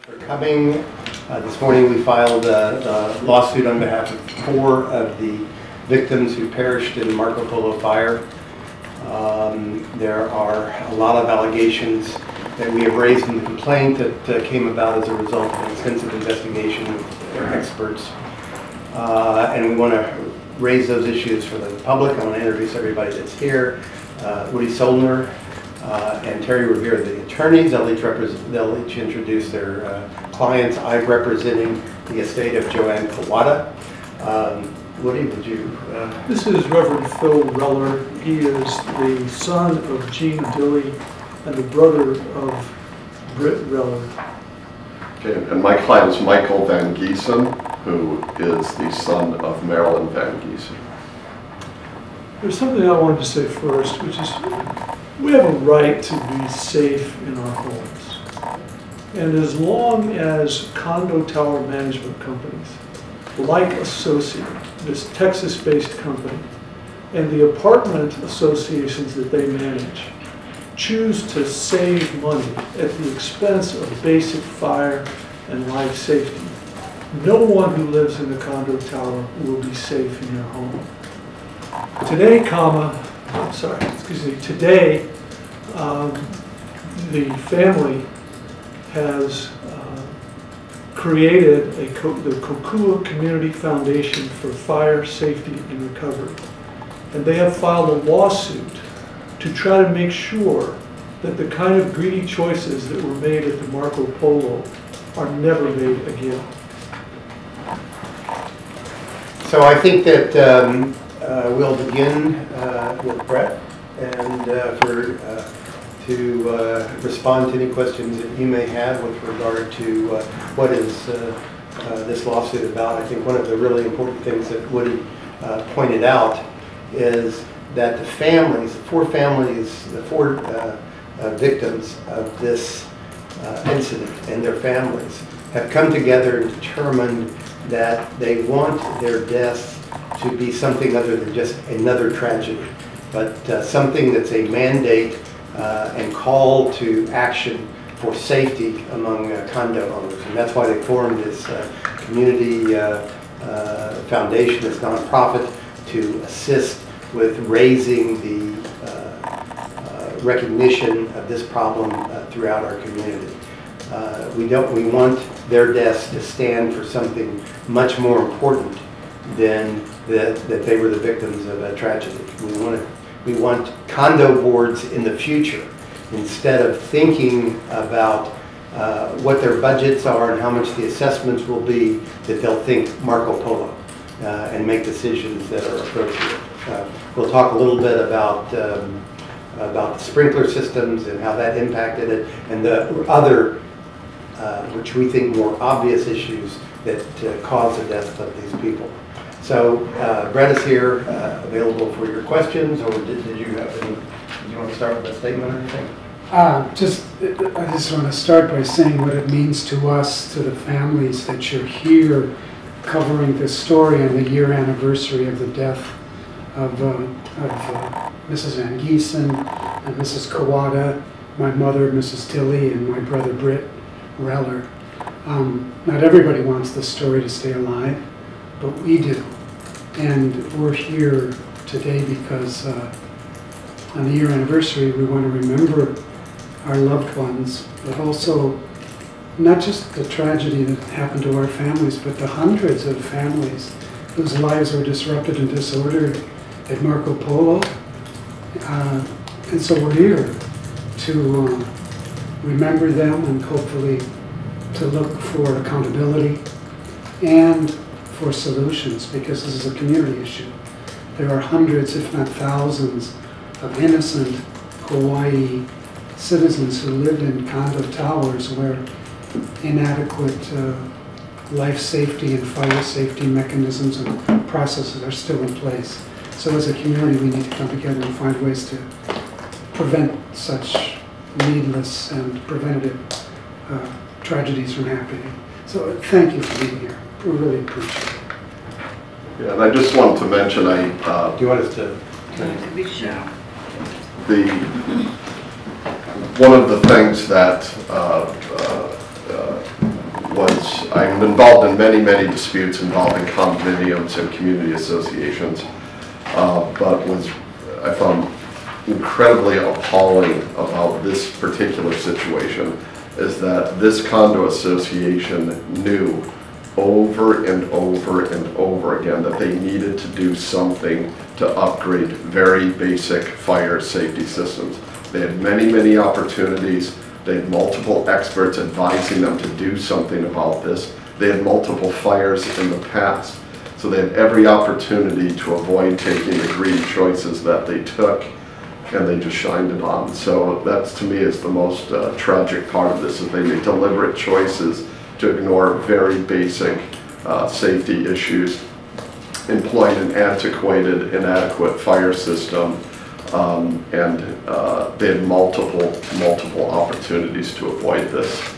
For coming. This morning we filed a lawsuit on behalf of 4 of the victims who perished in the Marco Polo fire. There are a lot of allegations that we have raised in the complaint that came about as a result of an extensive investigation of experts. And we want to raise those issues for the public. I want to introduce everybody that's here. Woody Soldner and Terry Revere, the attorneys. They'll each introduce their clients. I'm representing the estate of Joanne Kawada. Woody, would you? This is Reverend Phil Reller. He is the son of Gene Dilley and the brother of Britt Reller. Okay, and my client is Michael Van Giesen, who is the son of Marilyn Van Giesen. There's something I wanted to say first, which is we have a right to be safe in our homes. And as long as condo tower management companies, like Associate, this Texas-based company, and the apartment associations that they manage, choose to save money at the expense of basic fire and life safety, no one who lives in a condo tower will be safe in your home. Today, today, the family has created the Kokua Community Foundation for Fire, Safety, and Recovery. And they have filed a lawsuit to try to make sure that the kind of greedy choices that were made at the Marco Polo are never made again. So I think that we'll begin with Brett and to respond to any questions that you may have with regard to what is this lawsuit about. I think one of the really important things that Woody pointed out is that the families, the 4 families, the 4 victims of this incident and their families have come together and determined that they want their deaths to be something other than just another tragedy, but something that's a mandate and call to action for safety among condo owners. And that's why they formed this community foundation, this nonprofit, to assist with raising the recognition of this problem throughout our community. We want their deaths to stand for something much more important than that they were the victims of a tragedy. We want condo boards in the future, instead of thinking about what their budgets are and how much the assessments will be, that they'll think Marco Polo and make decisions that are appropriate. We'll talk a little bit about the sprinkler systems and how that impacted it, and the other, which we think more obvious issues that cause the death of these people. So Brett is here, available for your questions, or did you have any? Did you want to start with a statement or anything? I just want to start by saying what it means to us, to the families, that you're here covering this story on the year anniversary of the death of Mrs. Van Giesen and Mrs. Kawada, my mother, Mrs. Tilley, and my brother Britt Reller. Not everybody wants this story to stay alive, but we do. And we're here today because on the year anniversary we want to remember our loved ones, but also not just the tragedy that happened to our families, but the hundreds of families whose lives were disrupted and disordered at Marco Polo. And so we're here to remember them and hopefully to look for accountability and for solutions, because this is a community issue. There are hundreds, if not thousands, of innocent Hawaii citizens who lived in condo towers where inadequate life safety and fire safety mechanisms and processes are still in place. So as a community, we need to come together and find ways to prevent such needless and preventative tragedies from happening. So thank you for being here. We really appreciate it. Yeah, and I just wanted to mention, Do you want us to? One of the things that I'm involved in many, many disputes involving condominiums and community associations, but I found incredibly appalling about this particular situation is that this condo association knew over and over and over again that they needed to do something to upgrade very basic fire safety systems. They had many, many opportunities. They had multiple experts advising them to do something about this. They had multiple fires in the past. So they had every opportunity to avoid taking the greedy choices that they took, and they just shined it on. So that, to me, is the most tragic part of this, is they made deliberate choices to ignore very basic safety issues, employing an antiquated, inadequate fire system, and they had multiple opportunities to avoid this.